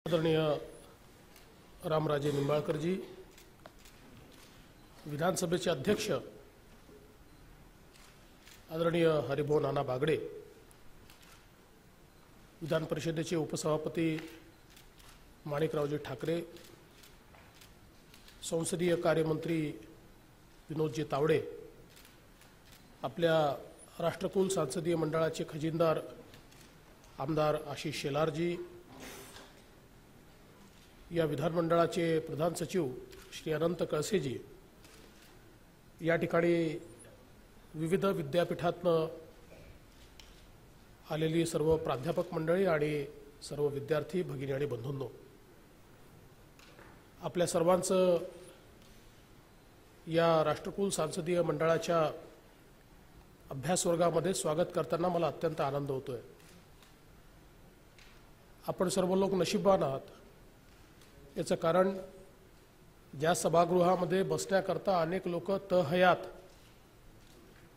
आदरणीय रामराजे निंबाळकरजी, विधानसभेचे अध्यक्ष आदरणीय हरिभाऊ नाना बागडे, विधान परिषदेचे उपसभापती माणिकरावजी ठाकरे, संसदीय कार्यमंत्री विनोदजी तावडे, आपल्या राष्ट्रकुल संसदीय मंडळाचे खजिनदार आमदार आशिष शेलारजी, या विधानमंडळाचे प्रधान सचिव श्री अनंत कळसेजी, या ठिकाणी विविध विद्यापीठातनं आलेली सर्व प्राध्यापक मंडळी आणि सर्व विद्यार्थी भगिनी आणि बंधूंनो, आपल्या सर्वांचं या राष्ट्रकुल संसदीय मंडळाच्या अभ्यास वर्गामध्ये स्वागत करताना मला अत्यंत आनंद होतोय। आपण सर्व लोक नशीबवान आहात। याचं कारण ज्या सभागृहामध्ये बसण्याकरता अनेक लोक तहयात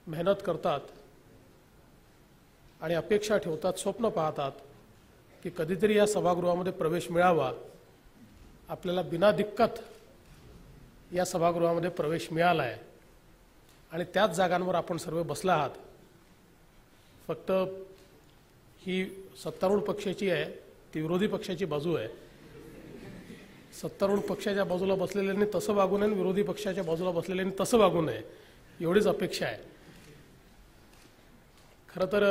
मेहनत करतात आणि अपेक्षा ठेवतात, स्वप्न पाहतात की कधीतरी या सभागृहामध्ये प्रवेश मिळावा, आपल्याला बिना दिक्कत या सभागृहामध्ये प्रवेश मिळाला आहे आणि त्याच जागांवर आपण सर्व बसला आहात। फक्त ही सत्तारूढ पक्षाची आहे, ती विरोधी पक्षाची बाजू आहे। सत्तारूढ पक्षाच्या बाजूला बसलेल्यांनी तसं वागू नये, विरोधी पक्षाच्या बाजूला बसलेल्यांनी तसं वागू नये, एवढीच अपेक्षा आहे। खरं तर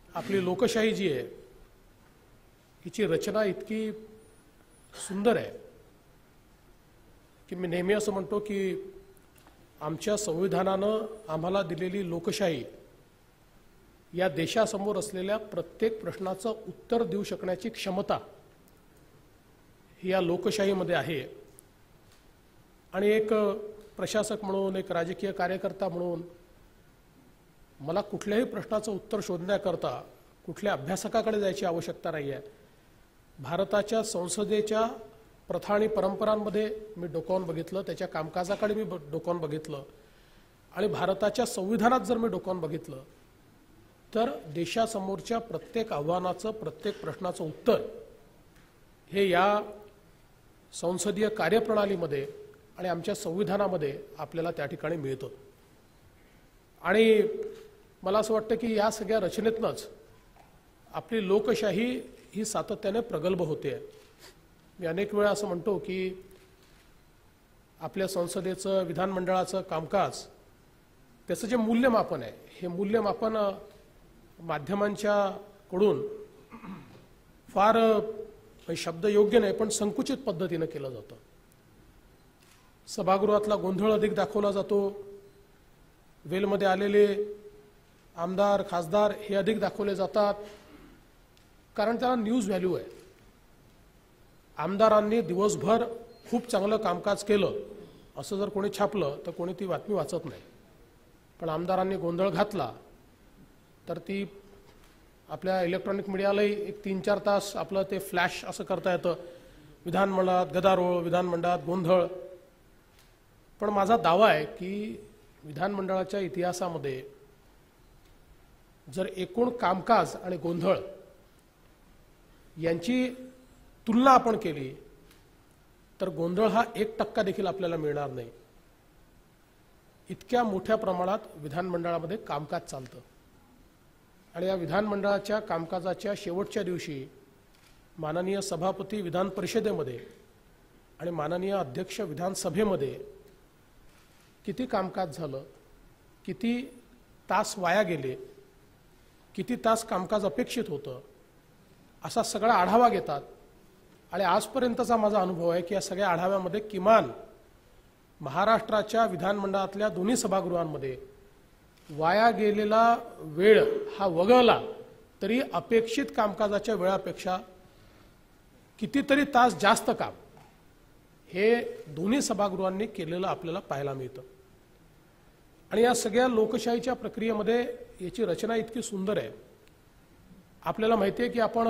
आपली लोकशाही जी आहे हिची रचना इतकी सुंदर आहे की मी नेहमी असं म्हणतो की आमच्या संविधानानं आम्हाला दिलेली लोकशाही या देशासमोर असलेल्या प्रत्येक प्रश्नाचं उत्तर देऊ शकण्याची क्षमता ही या लोकशाहीमध्ये आहे। आणि एक प्रशासक म्हणून, एक राजकीय कार्यकर्ता म्हणून मला कुठल्याही प्रश्नाचं उत्तर शोधण्याकरता कुठल्या अभ्यासकाकडे जायची आवश्यकता नाही आहे। भारताच्या संसदेच्या प्रथा आणि परंपरांमध्ये मी डोकावून बघितलं, त्याच्या कामकाजाकडे मी डोकावून बघितलं आणि भारताच्या संविधानात जर मी डोकावून बघितलं तर देशासमोरच्या प्रत्येक आव्हानाचं, प्रत्येक प्रश्नाचं उत्तर हे या संसदीय कार्यप्रणालीमध्ये आणि आमच्या संविधानामध्ये आपल्याला त्या ठिकाणी मिळतं। आणि मला असं वाटतं की या सगळ्या रचनेतनंच आपली लोकशाही ही सातत्याने प्रगल्भ होते। मी अनेक वेळा असं म्हणतो की आपल्या संसदेचं, विधानमंडळाचं कामकाज, त्याचं जे मूल्यमापन आहे, हे मूल्यमापन माध्यमांच्याकडून फार शब्द योग्य नाही पण संकुचित पद्धतीने केलं जातं। सभागृहातला गोंधळ अधिक दाखवला जातो, वेलमध्ये आलेले आमदार, खासदार हे अधिक दाखवले जातात, कारण त्याला न्यूज व्हॅल्यू आहे। आमदारांनी दिवसभर खूप चांगलं कामकाज केलं असं जर कोणी छापलं तर कोणी ती बातमी वाचत नाही, पण आमदारांनी गोंधळ घातला तर ती आपल्या इलेक्ट्रॉनिक मीडियालाही एक 3-4 तास आपलं ते फ्लॅश असं करता येतं, विधानमंडळात गदारोळ, विधानमंडळात गोंधळ। पण माझा दावा आहे की विधानमंडळाच्या इतिहासामध्ये जर एकूण कामकाज आणि गोंधळ यांची तुलना आपण केली तर गोंधळ हा 1% देखील आपल्याला मिळणार नाही। इतक्या मोठ्या प्रमाणात विधानमंडळामध्ये कामकाज चालतं आणि या विधानमंडळाच्या कामकाजाच्या शेवटच्या दिवशी माननीय सभापती विधान परिषदेमध्ये आणि माननीय अध्यक्ष विधानसभेमध्ये किती कामकाज झालं, किती तास वाया गेले, किती तास कामकाज अपेक्षित होतं, असा सगळा आढावा घेतात। आणि आजपर्यंतचा माझा अनुभव आहे की या सगळ्या आढाव्यामध्ये किमान महाराष्ट्राच्या विधानमंडळातल्या दोन्ही सभागृहांमध्ये वाया गेलेला वेळ हा वगळला तरी अपेक्षित कामकाजाच्या वेळापेक्षा कितीतरी तास जास्त काम हे दोन्ही सभागृहांनी केलेलं आपल्याला पाहायला मिळतं। आणि या सगळ्या लोकशाहीच्या प्रक्रियेमध्ये याची रचना इतकी सुंदर आहे। आपल्याला माहिती आहे की आपण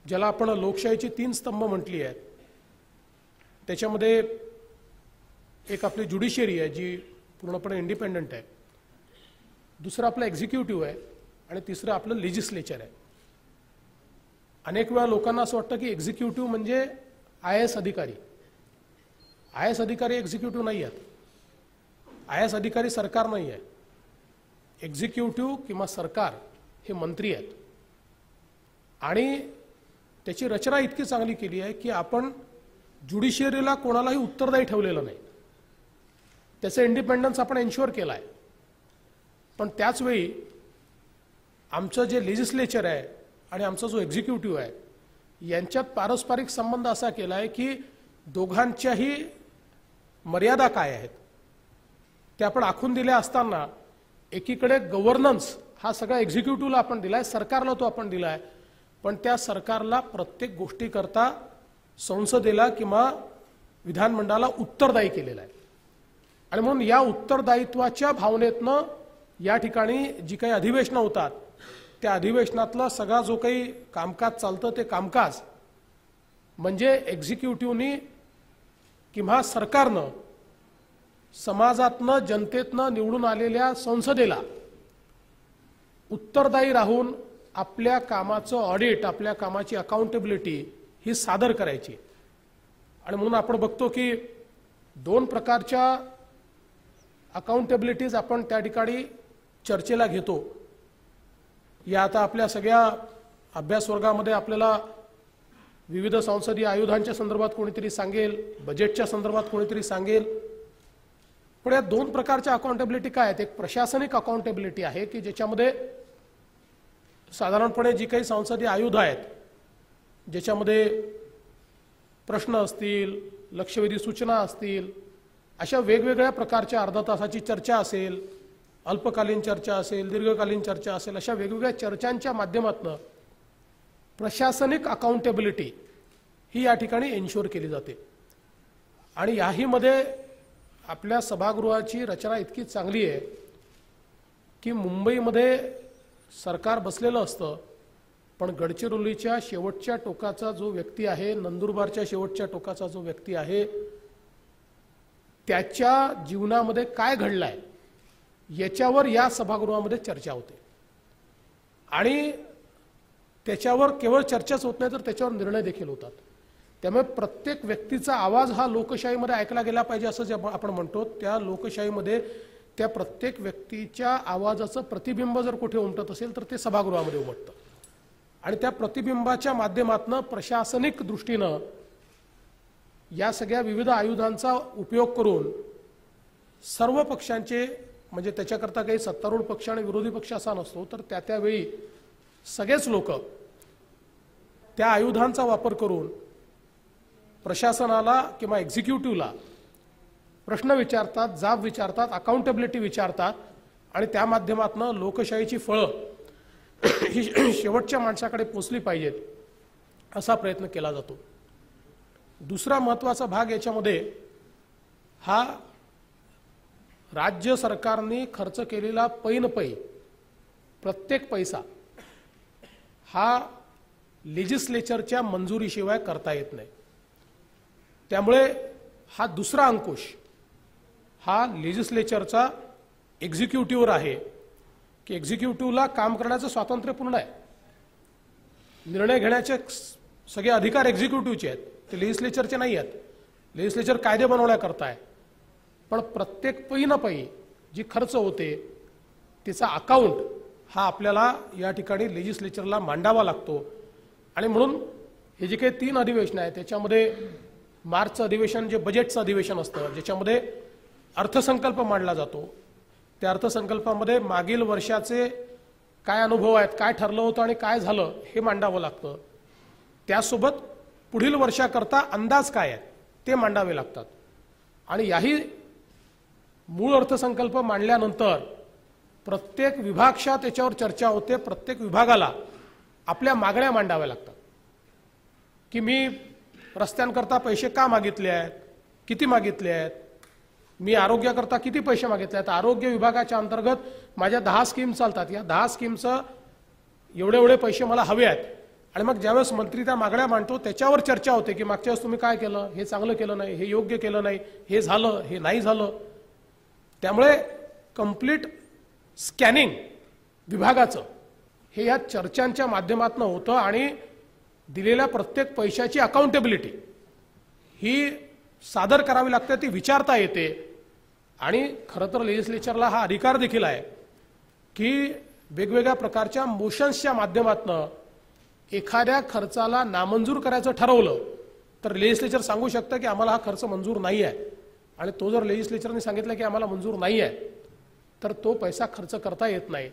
ज्याला आपण लोकशाहीची 3 स्तंभ म्हटली आहेत त्याच्यामध्ये एक आपली ज्युडिशियरी आहे जी पूर्णपणे इंडिपेंडंट आहे, दुसरं आपलं एक्झिक्युटिव्ह आहे आणि तिसरं आपलं लेजिस्लेचर आहे। अनेक वेळा लोकांना असं वाटतं की एक्झिक्युटिव्ह म्हणजे IAS अधिकारी. IAS अधिकारी एक्झिक्युटिव्ह नाही आहेत. IAS अधिकारी सरकार नाही आहे. एक्झिक्युटिव्ह किंवा सरकार हे मंत्री आहेत. आणि त्याची रचना इतकी चांगली केली आहे की आपण ज्युडिशियरीला कोणालाही उत्तरदायी ठेवलेलं नाही. त्याचं इंडिपेंडन्स आपण एन्श्युअर केलं आहे. पण त्याच वेळी आमचं जे लेजिस्लेचर आहे आणि आमचा जो एक्झिक्युटिव्ह आहे यांच्यात पारस्परिक संबंध असा केला आहे की दोघांच्याही मर्यादा काय आहेत ते आपण आखून दिल्या असताना एकीकडे गव्हर्नन्स हा सगळा एक्झिक्युटिव्हला आपण दिलाय, सरकारला तो आपण दिलाय, पण त्या सरकारला प्रत्येक गोष्टीकरता संसदेला किंवा विधानमंडळाला उत्तरदायी केलेला आहे. आणि म्हणून या उत्तरदायित्वाच्या भावनेतनं या ठिकाणी जी काही अधिवेशनं होतात त्या अधिवेशनातला सगळा जो काही कामकाज चालतं ते कामकाज म्हणजे एक्झिक्युटिव्हनी किंवा सरकारनं समाजातनं जनतेतनं निवडून आलेल्या संसदेला उत्तरदायी राहून आपल्या कामाचं ऑडिट, आपल्या कामाची अकाउंटेबिलिटी ही सादर करायची. आणि म्हणून आपण बघतो की दोन प्रकारच्या अकाउंटेबिलिटीज आपण त्या ठिकाणी चर्चेला घेतो. या आता आपल्या सगळ्या अभ्यास वर्गामध्ये आपल्याला विविध संसदीय आयुधांच्या संदर्भात कोणीतरी सांगेल, बजेटच्या संदर्भात कोणीतरी सांगेल. पण या दोन प्रकारच्या अकाउंटेबिलिटी काय आहेत? एक प्रशासनिक अकाउंटेबिलिटी आहे की ज्याच्यामध्ये साधारणपणे जी काही संसदीय आयुध आहेत ज्याच्यामध्ये प्रश्न असतील, लक्षवेधी सूचना असतील, अशा वेगवेगळ्या प्रकारच्या अर्धा तासाची चर्चा असेल, अल्पकालीन चर्चा असेल, दीर्घकालीन चर्चा असेल, अशा वेगवेगळ्या चर्चांच्या माध्यमातून प्रशासनिक अकाउंटेबिलिटी ही या ठिकाणी एन्श्युअर केली जाते. आणि याहीमध्ये आपल्या सभागृहाची रचना इतकी चांगली आहे की मुंबईमध्ये सरकार बसलेलं असतं पण गडचिरोलीच्या शेवटच्या टोकाचा जो व्यक्ती आहे, नंदुरबारच्या शेवटच्या टोकाचा जो व्यक्ती आहे त्याच्या जीवनामध्ये काय घडलंय याच्यावर या सभागृहामध्ये चर्चा होते. आणि त्याच्यावर केवळ चर्चाच होत नाही तर त्याच्यावर निर्णय देखील होतात. त्यामुळे प्रत्येक व्यक्तीचा आवाज हा लोकशाहीमध्ये ऐकला गेला पाहिजे असं जे आपण म्हणतो, त्या लोकशाहीमध्ये त्या प्रत्येक व्यक्तीच्या आवाजाचं प्रतिबिंब जर कुठे उमटत असेल तर ते सभागृहामध्ये उमटतं. आणि त्या प्रतिबिंबाच्या माध्यमातून प्रशासनिक दृष्टीनं या सगळ्या विविध आयुधांचा उपयोग करून सर्व पक्षांचे, म्हणजे त्याच्याकरता काही सत्तारूढ पक्ष आणि विरोधी पक्ष असा नसतो, तर त्यावेळी सगळेच लोक त्या आयुधांचा वापर करून प्रशासनाला किंवा एक्झिक्युटिव्हला प्रश्न विचारतात, जाब विचारतात, अकाउंटेबिलिटी विचारतात आणि त्या माध्यमातून लोकशाहीची फळं ही शेवटच्या माणसाकडे पोचली पाहिजेत असा प्रयत्न केला जातो. दुसरा महत्त्वाचा भाग याच्यामध्ये हा राज्य सरकारने खर्च केलेला पैनपै प्रत्येक पैसा हा लेजिस्लेचरच्या मंजुरीशिवाय करता येत नाही. त्यामुळे हा दुसरा अंकुश हा लेजिस्लेचरचा एक्झिक्युटिव्हवर आहे की एक्झिक्युटिव्हला काम करण्याचं स्वातंत्र्य पूर्ण आहे. निर्णय घेण्याचे सगळे अधिकार एक्झिक्युटिव्हचे आहेत, ते लेजिस्लेचरचे नाही आहेत. लेजिस्लेचर कायदे बनवण्याकरता आहे. पण प्रत्येक पैनपै जी खर्च होते तिचा अकाउंट हा आपल्याला या ठिकाणी लेजिस्लेचरला मांडावा लागतो. आणि म्हणून हे जे काही 3 अधिवेशन आहे त्याच्यामध्ये मार्चचं अधिवेशन जे बजेटचं अधिवेशन असतं ज्याच्यामध्ये अर्थसंकल्प मांडला जातो, त्या अर्थसंकल्पामध्ये मागील वर्षाचे काय अनुभव आहेत, काय ठरलं होतं आणि काय झालं हे मांडावं लागतं. त्यासोबत पुढील वर्षाकरता अंदाज काय आहेत ते मांडावे लागतात. आणि याही मूळ अर्थसंकल्प मांडल्यानंतर प्रत्येक विभागशः त्याच्यावर चर्चा होते. प्रत्येक विभागाला आपल्या मागण्या मांडाव्या लागतात की मी रस्त्यांकरता पैसे का मागितले आहेत, किती मागितले आहेत, मी आरोग्याकरता किती पैसे मागितले आहेत, आरोग्य विभागाच्या अंतर्गत माझ्या 10 स्कीम चालतात, या 10 स्कीमचं एवढे पैसे मला हवे आहेत. आणि मग ज्यावेळेस मंत्री त्या मागण्या मांडतो त्याच्यावर चर्चा होते की मागच्या वेळेस तुम्ही काय केलं, हे चांगलं केलं नाही, हे योग्य केलं नाही, हे झालं, हे नाही झालं. त्यामुळे कंप्लीट स्कॅनिंग विभागाचं हे या चर्चांच्या माध्यमातून होतं. आणि दिलेल्या प्रत्येक पैशाची अकाउंटेबिलिटी ही सादर करावी लागते, ती विचारता येते. आणि खरं तर लेजिस्लेचरला हा अधिकार देखील आहे की वेगवेगळ्या प्रकारच्या मोशन्सच्या माध्यमातून एखाद्या खर्चाला नामंजूर करायचं ठरवलं तर लेजिस्लेचर सांगू शकतं की आम्हाला हा खर्च मंजूर नाही आहे. आणि तो जर लेजिस्लेचरने सांगितलं की आम्हाला मंजूर नाही आहे तर तो पैसा खर्च करता येत नाही.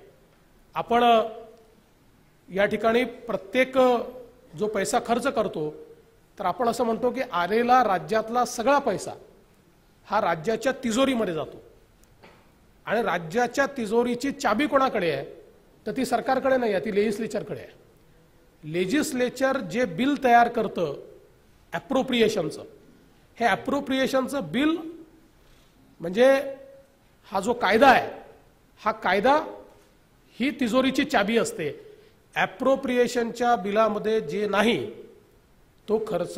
आपण या ठिकाणी प्रत्येक जो पैसा खर्च करतो तर आपण असं म्हणतो की आलेला राज्यातला सगळा पैसा हा राज्याच्या तिजोरीमध्ये जातो. आणि राज्याच्या तिजोरीची चाबी कोणाकडे आहे तर ती सरकारकडे नाही आहे, ती लेजिस्लेचरकडे आहे. लेजिस्लेचर जे बिल तयार करतं ॲप्रोप्रिएशनचं, हे ॲप्रोप्रिएशनचं बिल म्हणजे हा जो कायदा आहे हा कायदा ही तिजोरीची चाबी असते. ॲप्रोप्रिएशनच्या बिलामध्ये जे नाही तो खर्च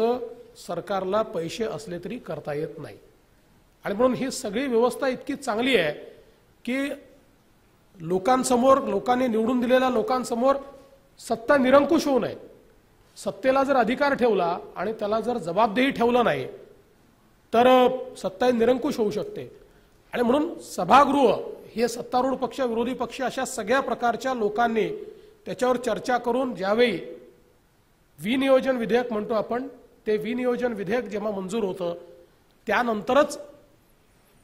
सरकारला पैसे असले तरी करता येत नाही. आणि म्हणून ही सगळी व्यवस्था इतकी चांगली आहे की लोकांसमोर, लोकांनी निवडून दिलेल्या लोकांसमोर सत्ता निरंकुश होऊ नये. सत्तेला जर अधिकार ठेवला आणि त्याला जर जबाबदेही ठेवलं नाही तर सत्ता निरंकुश होऊ शकते. आणि म्हणून सभागृह हे सत्तारूढ पक्ष, विरोधी पक्ष अशा सगळ्या प्रकारच्या लोकांनी त्याच्यावर चर्चा करून ज्यावेळी विनियोजन विधेयक म्हणतो आपण, ते विनियोजन विधेयक जेव्हा मंजूर होतं त्यानंतरच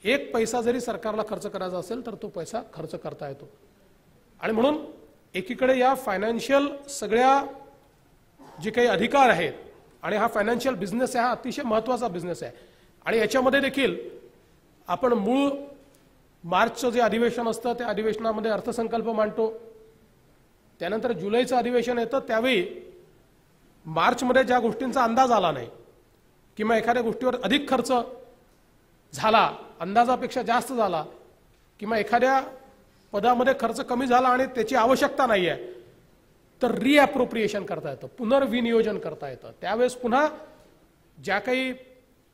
एक पैसा जरी सरकारला खर्च करायचा असेल तर तो पैसा खर्च करता येतो. आणि म्हणून एकीकडे या फायनान्शियल सगळ्या जे काही अधिकार आहेत आणि हा फायनान्शियल बिझनेस आहे, हा अतिशय महत्त्वाचा बिझनेस आहे. आणि याच्यामध्ये देखील आपण मूळ मार्चचं जे अधिवेशन असतं त्या अधिवेशनामध्ये अर्थसंकल्प मांडतो. त्यानंतर जुलैचं अधिवेशन येतं त्यावेळी मार्चमध्ये ज्या गोष्टींचा अंदाज आला नाही किंवा एखाद्या गोष्टीवर अधिक खर्च झाला, अंदाजापेक्षा जास्त झाला, किंवा एखाद्या पदामध्ये खर्च कमी झाला आणि त्याची आवश्यकता नाही आहे तर रिॲप्रोप्रिएशन करता येतं, पुनर्विनियोजन करता येतं. त्यावेळेस पुन्हा ज्या काही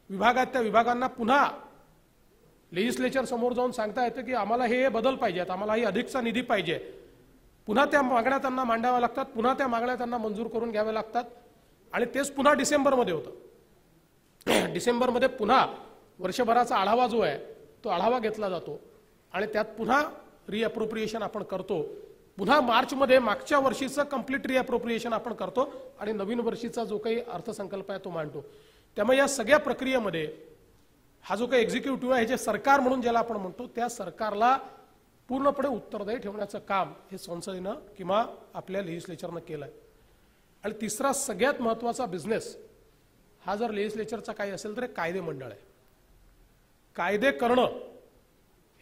विभाग आहेत त्या विभागांना पुन्हा लेजिस्लेचर समोर जाऊन सांगता येतं की आम्हाला हे बदल पाहिजेत, आम्हाला ही अधिकचा निधी पाहिजे. पुन्हा त्या मागण्या त्यांना मांडाव्या लागतात, पुन्हा त्या मागण्या त्यांना मंजूर करून घ्याव्या लागतात. आणि तेच पुन्हा डिसेंबरमध्ये होतं. डिसेंबरमध्ये पुन्हा वर्षभराचा आढावा जो आहे तो आढावा घेतला जातो आणि त्यात पुन्हा रिॲप्रोप्रिएशन आपण करतो. पुन्हा मार्चमध्ये मागच्या वर्षीचं कंप्लीट रिॲप्रोप्रिएशन आपण करतो आणि नवीन वर्षीचा जो काही अर्थसंकल्प आहे तो मांडतो. त्यामुळे या सगळ्या प्रक्रियेमध्ये हा जो काही एक्झिक्युटिव्ह आहे, जे सरकार म्हणून ज्याला आपण म्हणतो, त्या सरकारला पूर्णपणे उत्तरदायी ठेवण्याचं काम हे संसदेनं किंवा आपल्या लेजिस्लेचरनं केलं आहे. आणि तिसरा सगळ्यात महत्त्वाचा बिझनेस हा जर लेजिस्लेचरचा काही असेल तर कायदे मंडळ आहे. कायदे करणं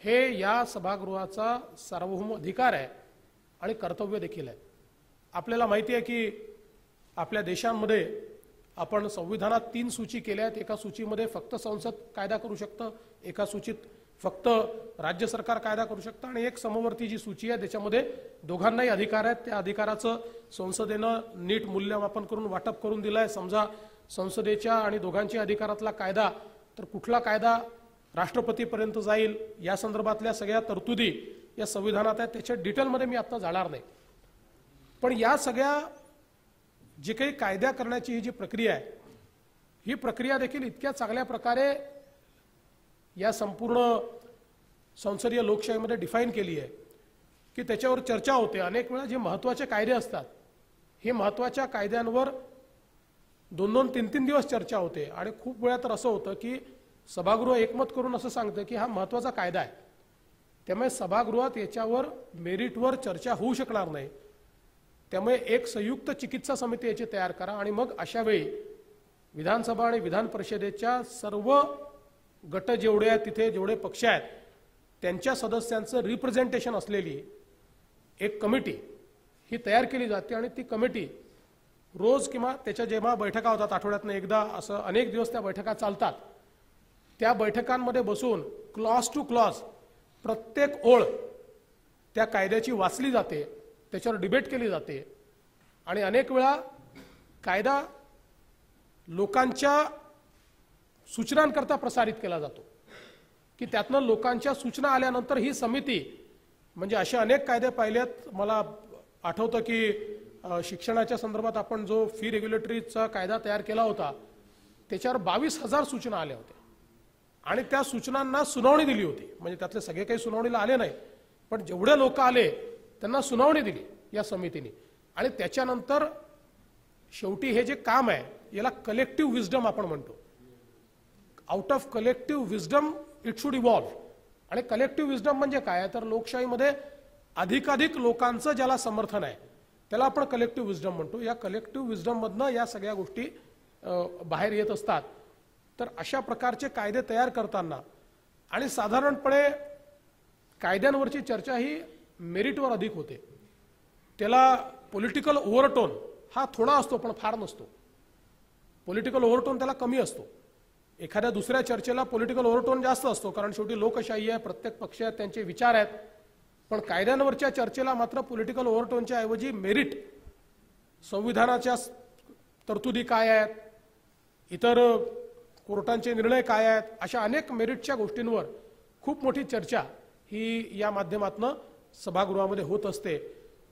हे या सभागृहाचा सार्वभौम अधिकार आहे आणि कर्तव्य देखील आहे. आपल्याला माहिती आहे की आपल्या देशांमध्ये आपण संविधानात 3 सूची केल्या आहेत. एका सूचीमध्ये फक्त संसद कायदा करू शकतं, एका सूचीत फक्त राज्य सरकार कायदा करू शकतं आणि एक समवर्ती जी सूची आहे त्याच्यामध्ये दोघांनाही अधिकार आहेत. त्या अधिकाराचं संसदेनं नीट मूल्यमापन करून वाटप करून दिलं आहे. समजा संसदेच्या आणि दोघांच्या अधिकारातला कायदा तर कुठला कायदा राष्ट्रपतीपर्यंत जाईल या संदर्भातल्या सगळ्या तरतुदी या संविधानात आहेत. त्याच्या डिटेलमध्ये मी आता जाणार नाही. पण या सगळ्या जे काही कायदा करण्याची ही जी प्रक्रिया आहे ही प्रक्रिया देखील इतक्या चांगल्या प्रकारे या संपूर्ण संसदीय लोकशाहीमध्ये डिफाईन केली आहे की त्याच्यावर चर्चा होते. अनेक वेळा जे महत्त्वाचे कायदे असतात हे महत्त्वाच्या कायद्यांवर 2-2, 3-3 दिवस चर्चा होते आणि खूप वेळा तर असं होतं की सभागृह एकमत करून असं सांगतं की हा महत्त्वाचा कायदा आहे, त्यामुळे सभागृहात याच्यावर मेरिटवर चर्चा होऊ शकणार नाही. त्यामुळे एक संयुक्त चिकित्सा समिती याची तयार करा आणि मग अशा वेळी विधानसभा आणि विधान परिषदेच्या सर्व गट जेवढे आहेत, तिथे जेवढे पक्ष आहेत त्यांच्या सदस्यांचं रिप्रेझेंटेशन असलेली एक कमिटी ही तयार केली जाते आणि ती कमिटी रोज किंवा त्याच्या जेव्हा बैठका होतात आठवड्यातनं एकदा, असं अनेक दिवस त्या बैठका चालतात. त्या बैठकांमध्ये बसून क्लॉज टू क्लॉज प्रत्येक ओळ त्या कायद्याची वाचली जाते, त्याच्यावर डिबेट केली जाते आणि अनेक वेळा कायदा लोकांच्या सूचनांकरता प्रसारित केला जातो की त्यातनं लोकांच्या सूचना आल्यानंतर ही समिती, म्हणजे असे अनेक कायदे पाहिलेत. मला आठवतं की शिक्षणाच्या संदर्भात आपण जो फी रेग्युलेटरीचा कायदा तयार केला होता त्याच्यावर 22,000 सूचना आल्या होत्या आणि त्या सूचनांना सुनावणी दिली होती. म्हणजे त्यातले सगळे काही सुनावणीला आले नाही, पण जेवढे लोक आले त्यांना सुनावणी दिली या समितीने. आणि त्याच्यानंतर शेवटी हे जे काम आहे याला कलेक्टिव्ह विजडम आपण म्हणतो. Out of collective wisdom it should evolve. आणि कलेक्टिव्ह विजडम म्हणजे काय तर लोकशाहीमध्ये अधिकाधिक लोकांचं ज्याला समर्थन आहे त्याला आपण कलेक्टिव्ह विजडम म्हणतो. या कलेक्टिव्ह विजडम मधनं या सगळ्या गोष्टी बाहेर येत असतात. तर अशा प्रकारचे कायदे तयार करताना आणि साधारणपणे कायद्यांवरची चर्चा ही मेरिटवर अधिक होते. त्याला पॉलिटिकल ओव्हरटोन हा थोडा असतो पण फार नसतो. पॉलिटिकल ओव्हरटोन त्याला कमी असतो. एखाद्या दुसऱ्या चर्चेला पॉलिटिकल ओव्हरटोन जास्त असतो कारण शेवटी लोकशाही आहे, प्रत्येक पक्ष आहेत, त्यांचे विचार आहेत. पण कायद्यांवरच्या चर्चेला मात्र पॉलिटिकल ओव्हरटोनच्या ऐवजी मेरिट, संविधानाच्या तरतुदी काय आहेत, इतर कोर्टांचे निर्णय काय आहेत, अशा अनेक मेरिटच्या गोष्टींवर खूप मोठी चर्चा ही या माध्यमातून सभागृहामध्ये होत असते.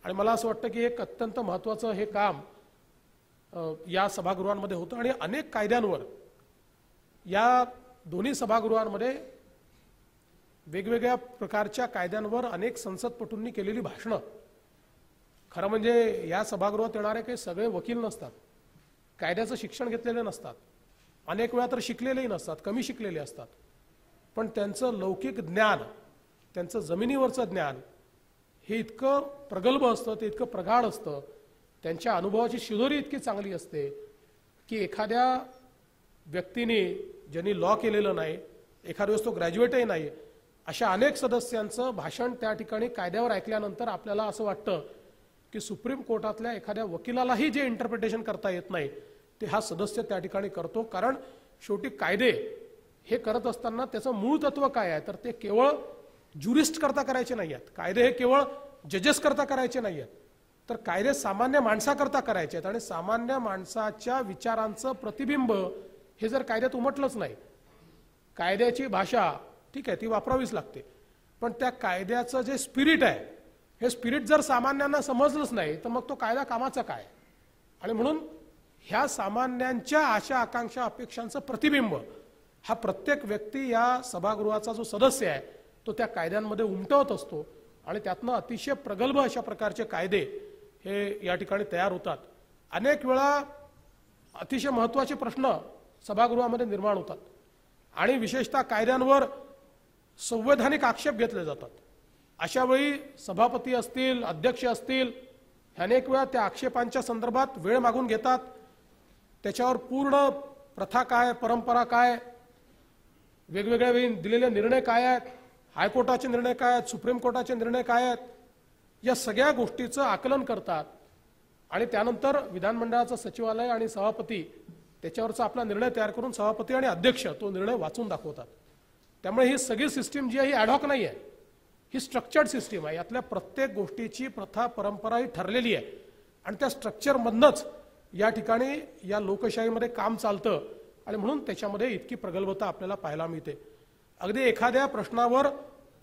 आणि मला असं वाटतं की एक अत्यंत महत्त्वाचं हे काम या सभागृहांमध्ये होतं. आणि अनेक कायद्यांवर या दोन्ही सभागृहांमध्ये वेगवेगळ्या प्रकारच्या कायद्यांवर अनेक संसदपटूंनी केलेली भाषणं. खरं म्हणजे या सभागृहात येणारे काही सगळे वकील नसतात, कायद्याचं शिक्षण घेतलेले नसतात, अनेक वेळा तर शिकलेलेही नसतात, कमी शिकलेले असतात. पण त्यांचं लौकिक ज्ञान, त्यांचं जमिनीवरचं ज्ञान हे इतकं प्रगल्भ असतं, ते इतकं प्रगाढ असतं, त्यांच्या अनुभवाची शिदोरी इतकी चांगली असते की एखाद्या व्यक्तीने ज्यांनी लॉ केलेलं नाही, एखाद्या वेळेस तो ग्रॅज्युएटही नाही, अशा अनेक सदस्यांचं भाषण त्या ठिकाणी कायद्यावर ऐकल्यानंतर आपल्याला असं वाटतं की सुप्रीम कोर्टातल्या एखाद्या वकिलालाही जे इंटरप्रिटेशन करता येत नाही ते हा सदस्य त्या ठिकाणी करतो. कारण शेवटी कायदे हे करत असताना त्याचं मूळ तत्व काय आहे तर ते केवळ ज्युरिस्ट करता करायचे नाही आहेत, कायदे हे केवळ जजेस करता करायचे नाही आहेत, तर कायदे सामान्य माणसाकरता करायचे आहेत. आणि सामान्य माणसाच्या विचारांचं प्रतिबिंब हे जर कायद्यात उमटलंच नाही, कायद्याची भाषा ठीक आहे ती वापरावीच लागते, पण त्या कायद्याचं जे स्पिरिट आहे हे स्पिरिट जर सामान्यांना समजलंच नाही तर मग तो कायदा कामाचा काय. आणि म्हणून ह्या सामान्यांच्या आशा आकांक्षा अपेक्षांचं प्रतिबिंब हा प्रत्येक व्यक्ती या सभागृहाचा जो सदस्य आहे तो त्या कायद्यांमध्ये उमटवत असतो. आणि त्यातनं अतिशय प्रगल्भ अशा प्रकारचे कायदे हे या ठिकाणी तयार होतात. अनेक वेळा अतिशय महत्त्वाचे प्रश्न सभागृहामध्ये निर्माण होतात आणि विशेषतः कायद्यांवर संवैधानिक आक्षेप घेतले जातात. अशा वेळी सभापती असतील, अध्यक्ष असतील, अनेक वेळा त्या आक्षेपांच्या संदर्भात वेळ मागून घेतात. त्याच्यावर पूर्ण प्रथा काय, परंपरा काय, वेगवेगळ्या वेळी दिलेले निर्णय काय आहेत, हायकोर्टाचे निर्णय काय आहेत, सुप्रीम कोर्टाचे निर्णय काय आहेत, या सगळ्या गोष्टीचं आकलन करतात. आणि त्यानंतर विधानमंडळाचं सचिवालय आणि सभापती त्याच्यावरचा आपला निर्णय तयार करून सभापती आणि अध्यक्ष तो निर्णय वाचून दाखवतात. त्यामुळे ही सगळी सिस्टीम जी आहे ही ॲडहॉक नाही आहे, ही स्ट्रक्चर्ड सिस्टीम आहे. यातल्या प्रत्येक गोष्टीची प्रथा परंपरा ही ठरलेली आहे आणि त्या स्ट्रक्चरमधनंच या ठिकाणी या लोकशाहीमध्ये काम चालतं. आणि म्हणून त्याच्यामध्ये इतकी प्रगल्भता आपल्याला पाहायला मिळते. अगदी एखाद्या प्रश्नावर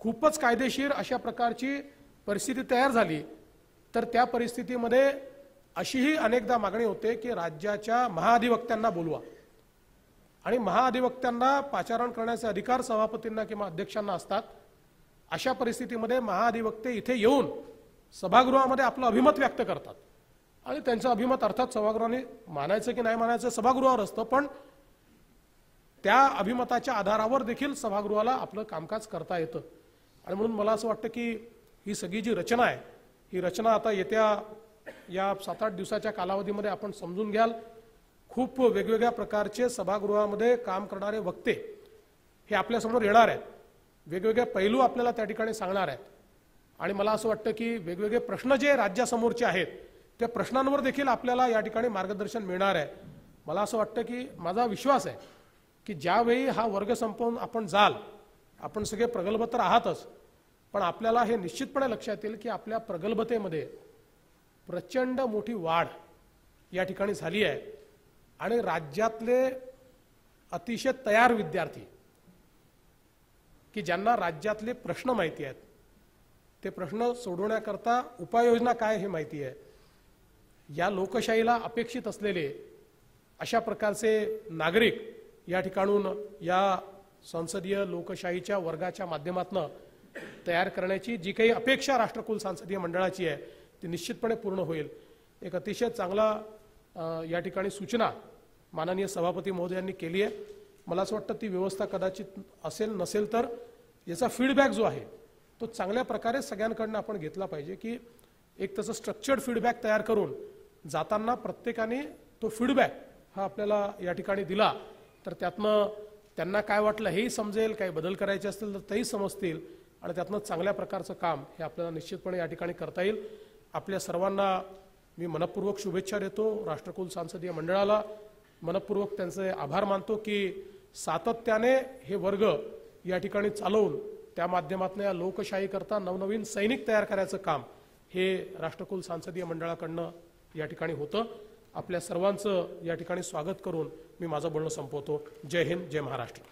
खूपच कायदेशीर अशा प्रकारची परिस्थिती तयार झाली तर त्या परिस्थितीमध्ये अशीही अनेकदा मागणी होते की राज्याच्या महाधिवक्त्यांना बोलवा आणि महाधिवक्त्यांना पाचारण करण्याचे अधिकार सभापतींना किंवा अध्यक्षांना असतात. अशा परिस्थितीमध्ये महाधिवक्ते इथे येऊन सभागृहामध्ये आपलं अभिमत व्यक्त करतात आणि त्यांचं अभिमत अर्थात सभागृहाने मानायचं की नाही मानायचं सभागृहावर असतं, पण त्या अभिमताच्या आधारावर देखील सभागृहाला आपलं कामकाज करता येतं. आणि म्हणून मला असं वाटतं की ही सगळी जी रचना आहे ही रचना आता येत्या या 7-8 दिवसाच्या कालावधीमध्ये आपण समजून घ्याल. खूप वेगवेगळ्या प्रकारचे सभागृहामध्ये काम करणारे वक्ते हे आपल्यासमोर येणार आहेत, वेगवेगळे पैलू आपल्याला त्या ठिकाणी सांगणार आहेत. आणि मला असं वाटतं की वेगवेगळे प्रश्न जे राज्यासमोरचे आहेत त्या प्रश्नांवर देखील आपल्याला या ठिकाणी मार्गदर्शन मिळणार आहे. मला असं वाटतं की माझा विश्वास आहे की ज्यावेळी हा वर्ग संपवून आपण जाल, आपण सगळे प्रगल्भ तर आहातच, पण आपल्याला हे निश्चितपणे लक्षात येईल की आपल्या प्रगल्भतेमध्ये प्रचंड मोठी वाढ या ठिकाणी झाली आहे. आणि राज्यातले अतिशय तयार विद्यार्थी की ज्यांना राज्यातले प्रश्न माहिती आहेत, ते प्रश्न सोडवण्याकरता उपाययोजना काय हे माहिती आहे, या लोकशाहीला अपेक्षित असलेले अशा प्रकारचे नागरिक या ठिकाणून या संसदीय लोकशाहीच्या वर्गाच्या माध्यमातून तयार करण्याची जी काही अपेक्षा राष्ट्रकुल संसदीय मंडळाची आहे ती निश्चितपणे पूर्ण होईल. एक अतिशय चांगला या ठिकाणी सूचना माननीय सभापती महोदयांनी केली आहे. मला असं वाटतं ती व्यवस्था कदाचित असेल नसेल तर याचा फीडबॅक जो आहे तो चांगल्या प्रकारे सगळ्यांकडून आपण घेतला पाहिजे की एक तसं स्ट्रक्चर्ड फीडबॅक तयार करून जाताना प्रत्येकाने तो फीडबॅक हा आपल्याला या ठिकाणी दिला तर त्यातनं त्यांना काय वाटलं हेही समजेल, काही बदल करायचे असतील तर तेही समजतील आणि त्यातनं चांगल्या प्रकारचं काम हे आपल्याला निश्चितपणे या ठिकाणी करता येईल. आपल्या सर्वांना मी मनपूर्वक शुभेच्छा देतो. राष्ट्रकुल संसदीय मंडळाला मनपूर्वक त्यांचे आभार मानतो की सातत्याने हे वर्ग या ठिकाणी चालवून त्या माध्यमातून या लोकशाहीकरता नवनवीन सैनिक तयार करायचं काम हे राष्ट्रकुल संसदीय मंडळाकडनं या ठिकाणी होतं. आपल्या सर्वांचं या ठिकाणी स्वागत करून मी माझं बोलणं संपवतो. जय हिंद, जय महाराष्ट्र.